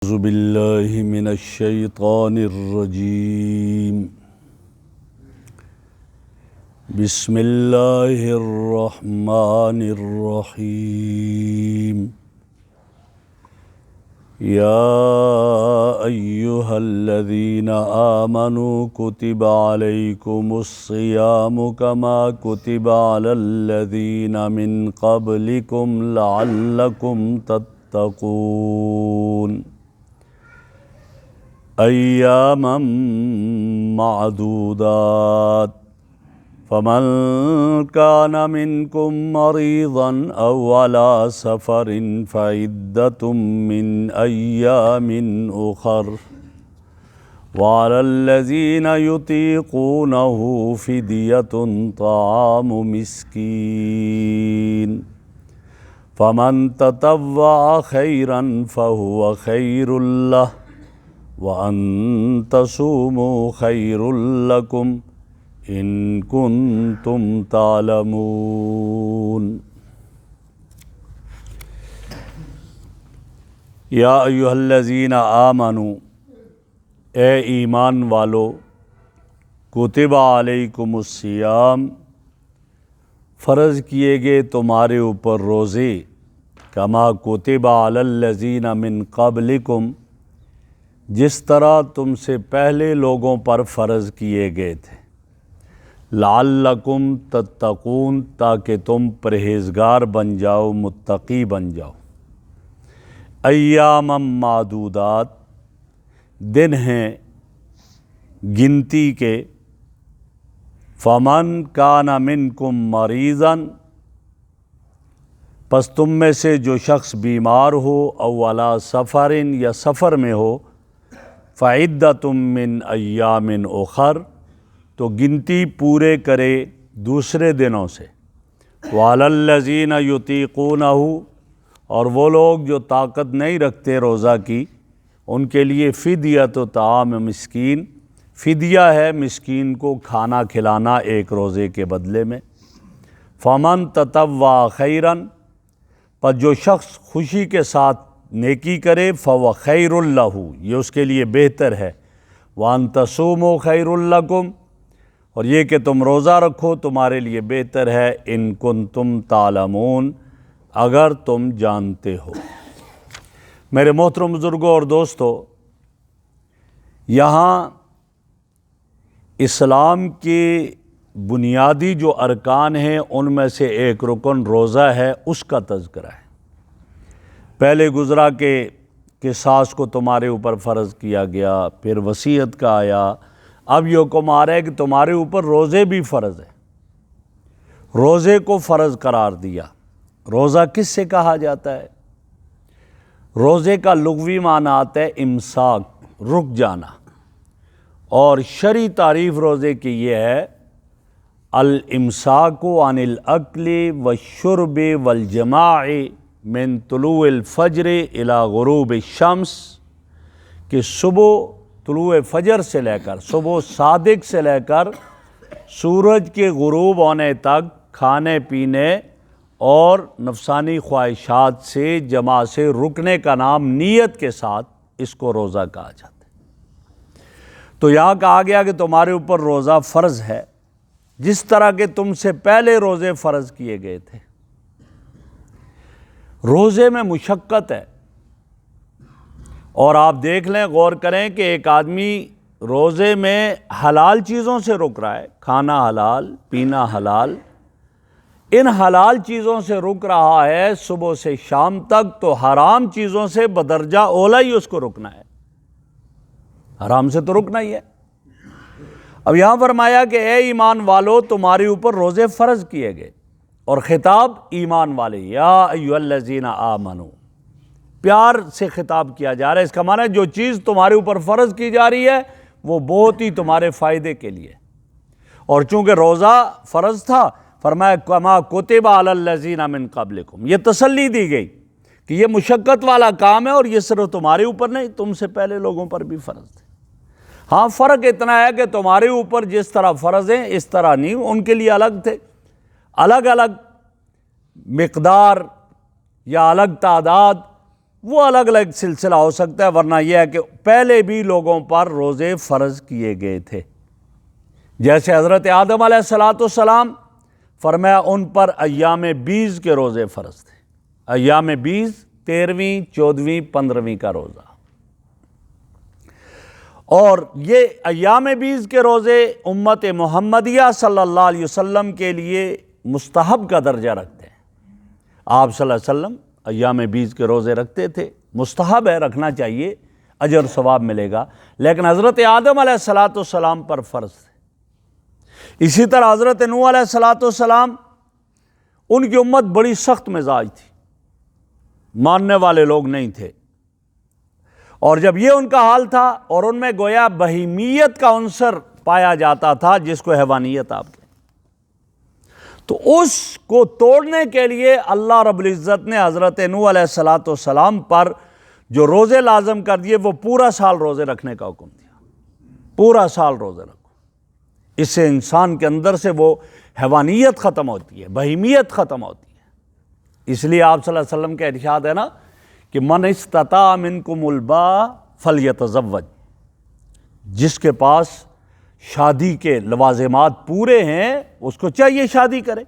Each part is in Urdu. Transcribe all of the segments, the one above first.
اعوذ باللہ من الشیطان الرجیم بسم اللہ الرحمن الرحیم یا ایہا الذین آمنوا کتب علیکم الصیام کما کتب علی الذین من قبلکم لعلکم تتقون ایاما معدودات فمن كان منكم مريضا أو على سفر فعدة من أيام أخر وعلى الذين يطيقونه فدية طعام مسكين فمن تطوع خيرا فهو خير له وَأَن تَصُومُوا خَيْرٌ لَكُمْ إِن كُنتُمْ تَعْلَمُونَ یا ایھا الذین آمنوا، اے ایمان والو، کتب علیکم الصیام، فرض کیے گئے تمہارے اوپر روزے، کما کتب علی الذین من قبلکم، جس طرح تم سے پہلے لوگوں پر فرض کیے گئے تھے، لعلکم تتقون، تاکہ تم پرہیزگار بن جاؤ، متقی بن جاؤ۔ ایاما معدودات، دن ہیں گنتی کے، فمن کان منکم مریضا، پس تم میں سے جو شخص بیمار ہو، او علی سفر، یا سفر میں ہو، فعدۃ من ایام اخر، تو گنتی پورے کرے دوسرے دنوں سے، وعلی الذین یطیقونہ، اور وہ لوگ جو طاقت نہیں رکھتے روزہ کی، ان کے لیے فدیۃ طعام مسکین، فدیہ ہے مسکین کو کھانا کھلانا ایک روزے کے بدلے میں۔ فمن تطوع خیرا، پر جو شخص خوشی کے ساتھ نیکی کرے، فَوَ خَيْرٌ لَهُ، یہ اس کے لیے بہتر ہے، وَأَن تَصُومُوا خَيْرٌ لَكُمْ، اور یہ کہ تم روزہ رکھو تمہارے لیے بہتر ہے، اِن كُنتُمْ تَعْلَمُونَ، اگر تم جانتے ہو۔ میرے محترم بزرگوں اور دوستو، یہاں اسلام کے بنیادی جو ارکان ہیں ان میں سے ایک رکن روزہ ہے، اس کا تذکرہ ہے۔ پہلے گزرا کہ قصاص کو تمہارے اوپر فرض کیا گیا، پھر وصیت کا آیا، اب یہ حکم آ رہا ہے کہ تمہارے اوپر روزے بھی فرض ہے، روزے کو فرض قرار دیا۔ روزہ کس سے کہا جاتا ہے؟ روزے کا لغوی معنی آتا ہے امساک، رک جانا، اور شرعی تعریف روزے کی یہ ہے الامساک عن الاکل والشرب والجماع من طلوع الفجر الى غروب الشمس، کہ صبح طلوع فجر سے لے کر، صبح صادق سے لے کر سورج کے غروب ہونے تک کھانے پینے اور نفسانی خواہشات سے جماع سے رکنے کا نام نیت کے ساتھ اس کو روزہ کہا جاتا ہے۔ تو یہاں کہا گیا کہ تمہارے اوپر روزہ فرض ہے، جس طرح کہ تم سے پہلے روزے فرض کیے گئے تھے۔ روزے میں مشقت ہے، اور آپ دیکھ لیں، غور کریں کہ ایک آدمی روزے میں حلال چیزوں سے رک رہا ہے، کھانا حلال، پینا حلال، ان حلال چیزوں سے رک رہا ہے صبح سے شام تک، تو حرام چیزوں سے بدرجہ اولا ہی اس کو رکنا ہے، حرام سے تو رکنا ہی ہے۔ اب یہاں فرمایا کہ اے ایمان والو، تمہارے اوپر روزے فرض کیے گئے، اور خطاب ایمان والے، یا ایھا الذین آمنوا، پیار سے خطاب کیا جا رہا ہے۔ اس کا معنی ہے جو چیز تمہارے اوپر فرض کی جا رہی ہے وہ بہت ہی تمہارے فائدے کے لیے، اور چونکہ روزہ فرض تھا، فرمایا کما کتب علی الذین من قبلکم، یہ تسلی دی گئی کہ یہ مشقت والا کام ہے، اور یہ صرف تمہارے اوپر نہیں، تم سے پہلے لوگوں پر بھی فرض تھے۔ ہاں فرق اتنا ہے کہ تمہارے اوپر جس طرح فرض ہیں اس طرح نہیں، ان کے لیے الگ تھے، الگ الگ مقدار یا الگ تعداد وہ الگ الگ سلسلہ ہو سکتا ہے، ورنہ یہ ہے کہ پہلے بھی لوگوں پر روزے فرض کیے گئے تھے۔ جیسے حضرت آدم علیہ السلام، فرمایا ان پر ایام بیز کے روزے فرض تھے۔ ایام بیز 13ویں، 14ویں، 15ویں کا روزہ، اور یہ ایام بیز کے روزے امت محمدیہ صلی اللہ علیہ وسلم کے لیے مستحب کا درجہ رکھتے ہیں۔ آپ صلی اللہ علیہ وسلم ایام بیز کے روزے رکھتے تھے، مستحب ہے، رکھنا چاہیے، اجر ثواب ملے گا، لیکن حضرت آدم علیہ السلام پر فرض تھے۔ اسی طرح حضرت نوح علیہ السلام، ان کی امت بڑی سخت مزاج تھی، ماننے والے لوگ نہیں تھے، اور جب یہ ان کا حال تھا اور ان میں گویا بہیمیت کا عنصر پایا جاتا تھا جس کو حیوانیت آپ کہتے، تو اس کو توڑنے کے لیے اللہ رب العزت نے حضرت نوح علیہ السلام پر جو روزے لازم کر دیے، وہ پورا سال روزے رکھنے کا حکم دیا۔ پورا سال روزے رکھو، اس سے انسان کے اندر سے وہ حیوانیت ختم ہوتی ہے، بہیمیت ختم ہوتی ہے۔ اس لیے آپ صلی اللہ علیہ وسلم کا ارشاد ہے نا کہ من استطاع منکم الباء فلیتزوج، جس کے پاس شادی کے لوازمات پورے ہیں اس کو چاہیے شادی کرے۔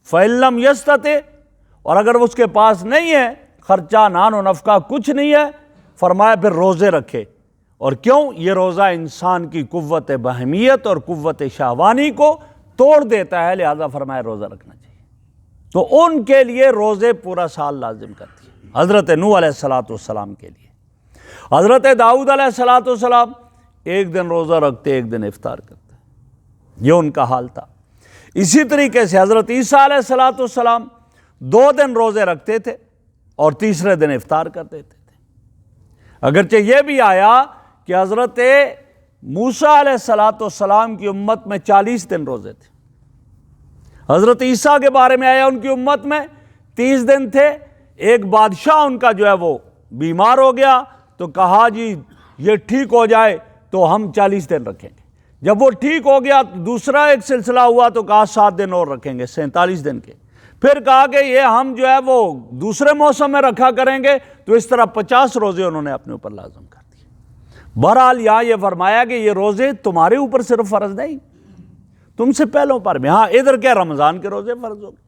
فَإِن لَمْ يَسْتَطِعْ، اور اگر اس کے پاس نہیں ہے، خرچہ نان و نفقہ کچھ نہیں ہے، فرمایا پھر روزے رکھے۔ اور کیوں؟ یہ روزہ انسان کی قوت بہیمیت اور قوت شہوانی کو توڑ دیتا ہے، لہذا فرمایا روزہ رکھنا چاہیے۔ تو ان کے لیے روزے پورا سال لازم کرتی ہے، حضرت نوح علیہ السلام کے لیے۔ حضرت داؤد علیہ السلام ایک دن روزہ رکھتے، ایک دن افطار کرتے، یہ ان کا حال تھا۔ اسی طریقے سے حضرت عیسیٰ علیہ السلام 2 دن روزے رکھتے تھے اور تیسرے دن افطار کر دیتے تھے۔ اگرچہ یہ بھی آیا کہ حضرت موسیٰ علیہ السلام کی امت میں 40 دن روزے تھے۔ حضرت عیسیٰ کے بارے میں آیا ان کی امت میں 30 دن تھے۔ ایک بادشاہ ان کا جو ہے وہ بیمار ہو گیا تو کہا جی یہ ٹھیک ہو جائے تو ہم 40 دن رکھیں گے۔ جب وہ ٹھیک ہو گیا دوسرا ایک سلسلہ ہوا تو کہا 7 دن اور رکھیں گے، 47 دن کے۔ پھر کہا کہ یہ ہم جو ہے وہ دوسرے موسم میں رکھا کریں گے، تو اس طرح 50 روزے انہوں نے اپنے اوپر لازم کر دیے۔ بہرحال یہاں یہ فرمایا کہ یہ روزے تمہارے اوپر صرف فرض نہیں، تم سے پہلوں پر بھی۔ ہاں ادھر کیا رمضان کے روزے فرض ہو گئے،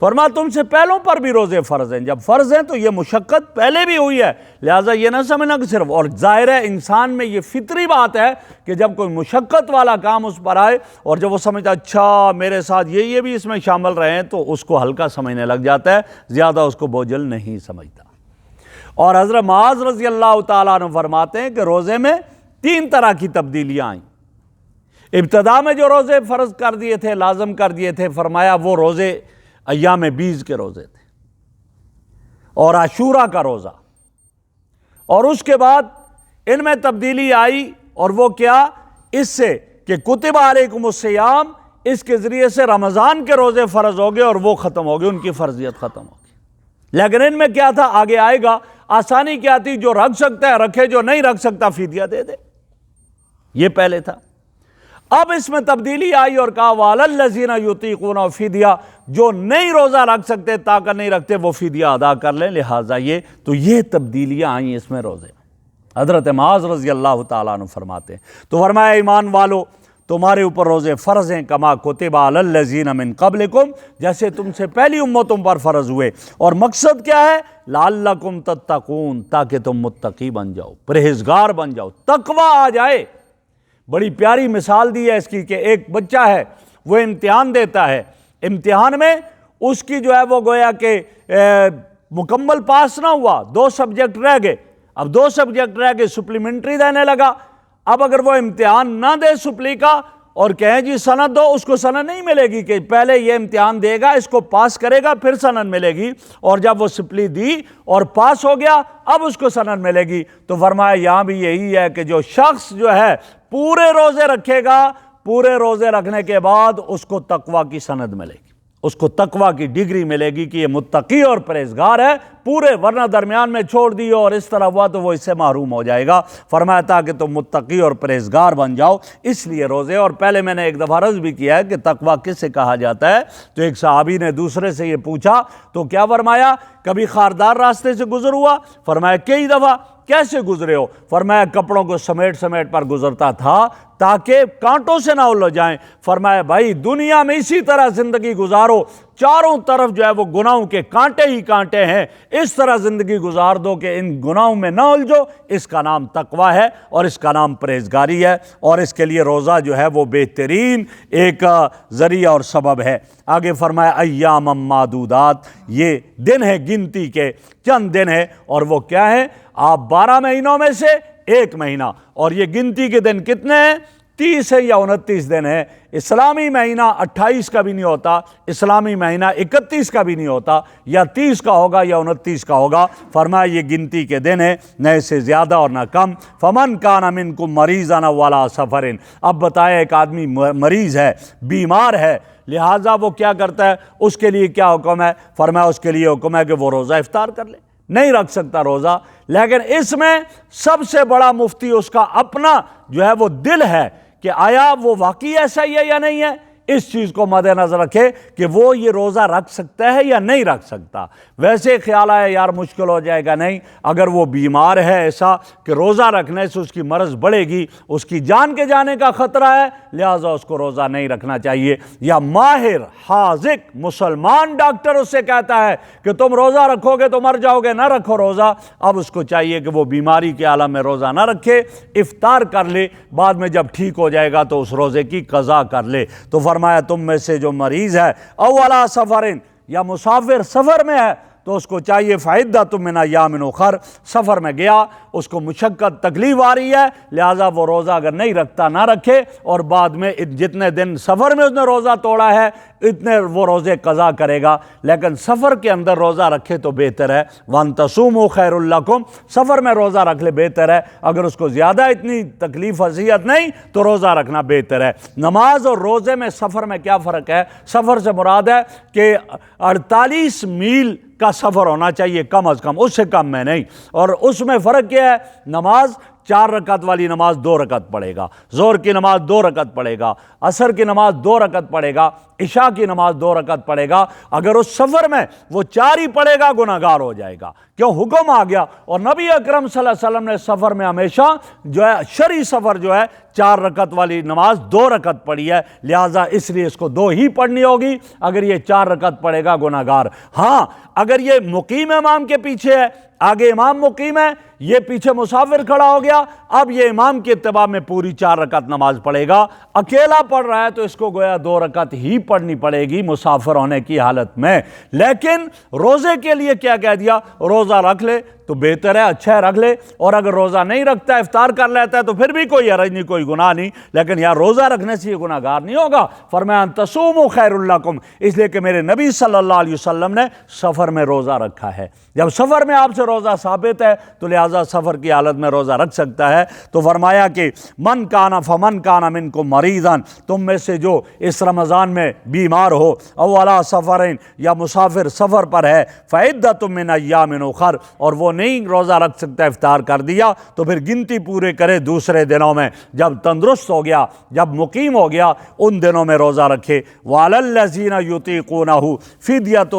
فرمایا تم سے پہلوں پر بھی روزے فرض ہیں۔ جب فرض ہیں تو یہ مشقت پہلے بھی ہوئی ہے، لہٰذا یہ نہ سمجھنا کہ صرف، اور ظاہر ہے انسان میں یہ فطری بات ہے کہ جب کوئی مشقت والا کام اس پر آئے اور جب وہ سمجھتا اچھا میرے ساتھ یہ بھی اس میں شامل رہے ہیں، تو اس کو ہلکا سمجھنے لگ جاتا ہے، زیادہ اس کو بوجھل نہیں سمجھتا۔ اور حضرت معاذ رضی اللہ تعالیٰ عنہ فرماتے ہیں کہ روزے میں 3 طرح کی تبدیلیاں آئیں۔ ابتدا میں جو روزے فرض کر دیے تھے، لازم کر دیے تھے، فرمایا وہ روزے ایام بیز کے روزے تھے اور عاشوراء کا روزہ، اور اس کے بعد ان میں تبدیلی آئی، اور وہ کیا؟ اس سے کہ کتب علیکم الصیام، اس کے ذریعے سے رمضان کے روزے فرض ہو گئے اور وہ ختم ہو گئے، ان کی فرضیت ختم ہو گئی۔ لیکن ان میں کیا تھا؟ آگے آئے گا، آسانی کیا تھی؟ جو رکھ سکتا ہے رکھے، جو نہیں رکھ سکتا فدیہ دے دے، یہ پہلے تھا۔ اب اس میں تبدیلی آئی اور کہا وَعَلَى الَّذِينَ يُطِيقُونَ فدیہ، جو نہیں روزہ رکھ سکتے، طاقت نہیں رکھتے، وہ فدیہ ادا کر لیں، لہٰذا یہ تبدیلیاں آئیں اس میں روزے میں۔ حضرت معاذ رضی اللہ تعالیٰ عنہ فرماتے ہیں، تو فرمایا ایمان والو تمہارے اوپر روزے فرض ہیں، کما کتب علی الذین من قبلکم، جیسے تم سے پہلی امتوں پر فرض ہوئے۔ اور مقصد کیا ہے؟ لعلکم تتقون، تاکہ تم متقی بن جاؤ، پرہیزگار بن جاؤ، تقویٰ آ جائے۔ بڑی پیاری مثال دی ہے اس کی کہ ایک بچہ ہے، وہ امتحان دیتا ہے، امتحان میں اس کی جو ہے وہ گویا کہ مکمل پاس نہ ہوا، 2 سبجیکٹ رہ گئے۔ اب 2 سبجیکٹ رہ گئے، سپلیمنٹری دینے لگا۔ اب اگر وہ امتحان نہ دے سپلی کا اور کہیں جی سند دو، اس کو سند نہیں ملے گی کہ پہلے یہ امتحان دے گا، اس کو پاس کرے گا پھر سند ملے گی، اور جب وہ سپلی دی اور پاس ہو گیا اب اس کو سند ملے گی۔ تو فرمایا یہاں بھی یہی ہے کہ جو شخص جو ہے پورے روزے رکھے گا، پورے روزے رکھنے کے بعد اس کو تقویٰ کی سند ملے گی، اس کو تقویٰ کی ڈگری ملے گی کہ یہ متقی اور پرہیزگار ہے، پورے، ورنہ درمیان میں چھوڑ دی اور اس طرح ہوا تو وہ اس سے محروم ہو جائے گا۔ فرمایا تاکہ تم متقی اور پرہیزگار بن جاؤ، اس لیے روزے۔ اور پہلے میں نے ایک دفعہ عرض بھی کیا ہے کہ تقویٰ کس سے کہا جاتا ہے، تو ایک صحابی نے دوسرے سے یہ پوچھا تو کیا فرمایا، کبھی خاردار راستے سے گزر ہوا؟ فرمایا کئی دفعہ۔ کیسے گزرے ہو؟ فرمایا کپڑوں کو سمیٹ سمیٹ پر گزرتا تھا تاکہ کانٹوں سے نہ الجھ جائیں۔ فرمایا بھائی دنیا میں اسی طرح زندگی گزارو، چاروں طرف جو ہے وہ گناہوں کے کانٹے ہی کانٹے ہیں، اس طرح زندگی گزار دو کہ ان گناہوں میں نہ الجھو۔ اس کا نام تقویٰ ہے اور اس کا نام پرہیزگاری ہے، اور اس کے لیے روزہ جو ہے وہ بہترین ایک ذریعہ اور سبب ہے۔ آگے فرمایا ایام معدودات، یہ دن ہے گنتی کے، چند دن ہے، اور وہ کیا ہے؟ آپ 12 مہینوں میں سے ایک مہینہ، اور یہ گنتی کے دن کتنے ہیں؟ 30 ہے یا 29 دن ہے۔ اسلامی مہینہ 28 کا بھی نہیں ہوتا، اسلامی مہینہ 31 کا بھی نہیں ہوتا، یا 30 کا ہوگا یا 29 کا ہوگا۔ فرمایا یہ گنتی کے دن ہے، نہ اس سے زیادہ اور نہ کم۔ فمن کان منکم مریضا او علی سفر، اب بتایا ایک آدمی مریض ہے، بیمار ہے، لہٰذا وہ کیا کرتا ہے، اس کے لیے کیا حکم ہے؟ فرمایا اس کے لیے حکم ہے کہ وہ روزہ افطار کر لے، نہیں رکھ سکتا روزہ۔ لیکن اس میں سب سے بڑا مفتی اس کا اپنا جو ہے وہ دل ہے کہ آیا وہ واقعی ایسا ہی ہے یا نہیں ہے۔ اس چیز کو مد نظر رکھے کہ وہ یہ روزہ رکھ سکتا ہے یا نہیں رکھ سکتا۔ ویسے خیال آیا یار مشکل ہو جائے گا، نہیں، اگر وہ بیمار ہے ایسا کہ روزہ رکھنے سے اس کی مرض بڑھے گی، اس کی جان کے جانے کا خطرہ ہے، لہٰذا اس کو روزہ نہیں رکھنا چاہیے۔ یا ماہر حاذق مسلمان ڈاکٹر اس سے کہتا ہے کہ تم روزہ رکھو گے تو مر جاؤ گے، نہ رکھو روزہ، اب اس کو چاہیے کہ وہ بیماری کے عالم میں روزہ نہ رکھے، افطار کر لے، بعد میں جب ٹھیک ہو جائے گا تو اس روزے کی قضا کر لے۔ تو فرمایا تم میں سے جو مریض ہے او علی سفرن، یا مسافر سفر میں ہے، تو اس کو چاہیے فعدۃ من ایام اخر، سفر میں گیا، اس کو مشقت تکلیف آ رہی ہے، لہٰذا وہ روزہ اگر نہیں رکھتا نہ رکھے، اور بعد میں جتنے دن سفر میں اس نے روزہ توڑا ہے اتنے وہ روزے قضا کرے گا۔ لیکن سفر کے اندر روزہ رکھے تو بہتر ہے، وَأَن تَصُومُوا خَيْرٌ لَكُمْ، سفر میں روزہ رکھ لے بہتر ہے۔ اگر اس کو زیادہ اتنی تکلیف اذیت نہیں تو روزہ رکھنا بہتر ہے۔ نماز اور روزے میں سفر میں کیا فرق ہے؟ سفر سے مراد ہے کہ 48 میل کا سفر ہونا چاہیے کم از کم، اس سے کم میں نہیں۔ اور اس میں فرق کیا ہے؟ نماز 4 رکعت والی نماز 2 رکعت پڑھے گا، ظہر کی نماز 2 رکعت پڑھے گا، عصر کی نماز 2 رکعت پڑھے گا، عشاء کی نماز 2 رکعت پڑھے گا۔ اگر اس سفر میں وہ 4 ہی پڑھے گا گناہگار ہو جائے گا، کیوں؟ حکم آ گیا۔ اور نبی اکرم صلی اللہ علیہ وسلم نے سفر میں ہمیشہ جو ہے شرعی سفر جو ہے 4 رکعت والی نماز 2 رکعت پڑھی ہے، لہٰذا اس لیے اس کو 2 ہی پڑھنی ہوگی۔ اگر یہ 4 رکعت پڑھے گا گناہگار۔ ہاں اگر یہ مقیم امام کے پیچھے ہے، آگے امام مقیم ہے، یہ پیچھے مسافر کھڑا ہو گیا، اب یہ امام کے اتباع میں پوری 4 رکعت نماز پڑھے گا۔ اکیلا پڑھ رہا ہے تو اس کو گویا 2 رکعت ہی پڑھنی پڑے گی مسافر ہونے کی حالت میں۔ لیکن روزے کے لیے کیا کہہ دیا؟ روزہ رکھ لے تو بہتر ہے، اچھا ہے رکھ لے، اور اگر روزہ نہیں رکھتا ہے افطار کر لیتا ہے تو پھر بھی کوئی حرج نہیں، کوئی گناہ نہیں، لیکن یار روزہ رکھنے سے یہ گناہ گار نہیں ہوگا۔ فرمایا ان تصوموا خیر لکم، اس لیے کہ میرے نبی صلی اللہ علیہ وسلم نے سفر میں روزہ رکھا ہے۔ جب سفر میں آپ سے روزہ ثابت ہے تو لہٰذا سفر کی حالت میں روزہ رکھ سکتا ہے۔ تو فرمایا کہ فمن کان منکم مریضا، تم میں سے جو اس رمضان میں بیمار ہو، او علی سفرین، یا مسافر سفر پر ہے، فعدۃ من ایام اخر، اور وہ نہیں روزہ رکھ سکتا، افطار کر دیا، تو پھر گنتی پورے کرے دوسرے دنوں میں، جب تندرست ہو گیا، جب مقیم ہو گیا، ان دنوں میں روزہ رکھے۔ وعلی الذین یطیقونہ فدیۃ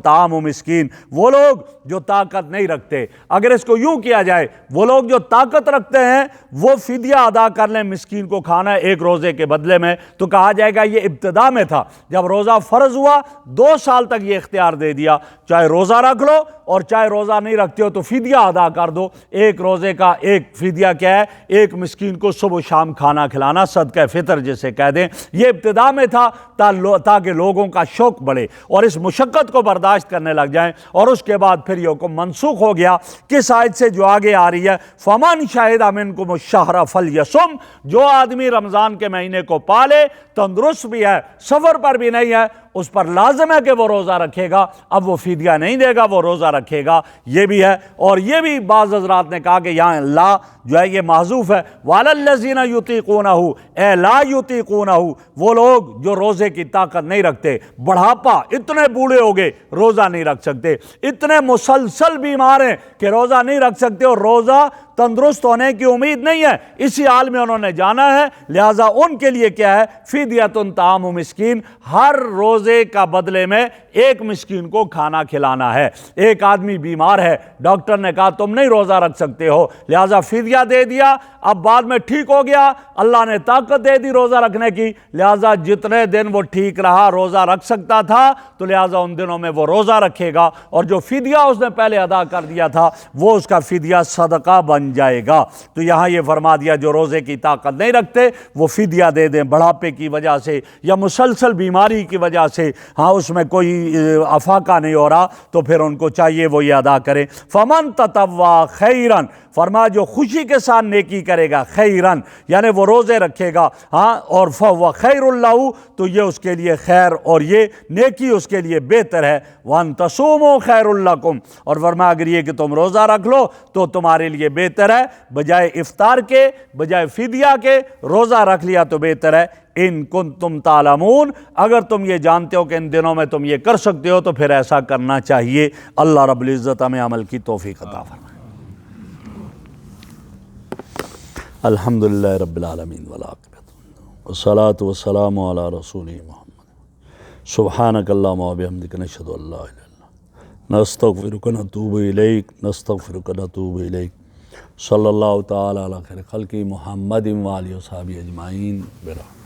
طعام مسکین، وہ لوگ جو طاقت نہیں رکھتے، اگر اس کو یوں کیا جائے، وہ لوگ جو طاقت رکھتے ہیں وہ فدیہ ادا کر لیں، مسکین کو کھانا ہے 1 روزے کے بدلے میں، تو کہا جائے گا یہ ابتدا میں تھا، جب روزہ فرض ہوا 2 سال تک یہ اختیار دے دیا، چاہے روزہ رکھ لو اور چاہے روزہ نہیں رکھتے ہو تو فدیہ ادا کر دو۔ 1 روزے کا 1 فدیہ کیا ہے؟ 1 مسکین کو صبح و شام کھانا کھلانا، صدقہ فطر جسے کہہ دیں۔ یہ ابتدا میں تھا تاکہ لوگوں کا شوق بڑھے اور اس مشقت کو برداشت کرنے لگ جائیں، اور اس کے بعد پھر یہ حکم منسوخ ہو گیا کس آیت سے؟ جو آگے آ رہی ہے، فمن شہد منکم الشہر فلیصم، جو آدمی رمضان کے مہینے کو پالے، تندرست بھی ہے، سفر پر بھی نہیں ہے، اس پر لازم ہے کہ وہ روزہ رکھے گا۔ اب وہ فدیہ نہیں دے گا، وہ روزہ رکھے گا، یہ بھی ہے۔ اور یہ بھی بعض حضرات نے کہا کہ یہاں لا جو ہے یہ محذوف ہے، وَعَلَى الَّذِينَ يُطِيقُونَهُ اے لا يُطِيقُونَهُ، وہ لوگ جو روزے کی طاقت نہیں رکھتے، بڑھاپا، اتنے بوڑھے ہو گئے روزہ نہیں رکھ سکتے، اتنے مسلسل بیمار ہیں کہ روزہ نہیں رکھ سکتے، اور روزہ تندرست ہونے کی امید نہیں ہے، اسی حال میں انہوں نے جانا ہے، لہٰذا ان کے لیے کیا ہے، فدیۃ طعام مسکین، ہر روزے کا بدلے میں ایک مسکین کو کھانا کھلانا ہے۔ ایک آدمی بیمار ہے، ڈاکٹر نے کہا تم نہیں روزہ رکھ سکتے ہو، لہٰذا فدیہ دے دیا، اب بعد میں ٹھیک ہو گیا، اللہ نے طاقت دے دی روزہ رکھنے کی، لہٰذا جتنے دن وہ ٹھیک رہا روزہ رکھ سکتا تھا تو لہٰذا ان دنوں میں وہ روزہ رکھے گا، اور جو فدیہ اس نے پہلے ادا کر دیا تھا وہ اس کا فدیہ صدقہ بن جائے گا۔ تو یہاں یہ فرما دیا جو روزے کی طاقت نہیں رکھتے وہ فدیہ دے دیں، بڑھاپے کی وجہ سے یا مسلسل بیماری کی وجہ سے، ہاں اس میں کوئی افاقہ نہیں ہو رہا، تو پھر ان کو چاہیے وہ یہ ادا کریں۔ فمن تطوع خیرا، فرمایا جو خوشی کے ساتھ نیکی کرے گا، خیرن یعنی وہ روزے رکھے گا، ہاں، اور فهو خیر لہ، تو یہ اس کے لیے خیر اور یہ نیکی اس کے لیے بہتر ہے۔ وان تصوموا خیر لکم، اور فرمایا اگر یہ کہ تم روزہ رکھ لو تو تمہارے لیے بہتر ہے، بجائے افطار کے، بجائے فدیہ کے روزہ رکھ لیا تو بہتر ہے۔ ان کنتم تعلمون، اگر تم یہ جانتے ہو کہ ان دنوں میں تم یہ کر سکتے ہو تو پھر ایسا کرنا چاہیے۔ اللہ رب العزت ہمیں عمل کی توفیق عطا فرمائے۔ الحمدللہ رب العالمین والعاقبۃ والصلاۃ والسلام علی رسول محمد سبحانک اللہم وبحمدک نشہد ان لا الہ الا انت نستغفرک ونتوب الیک نستغفرک ونتوب الیک صلی اللہ تعالی علی خیر خلق محمد وآلہ وصحبہ اجمعین برحمتہ۔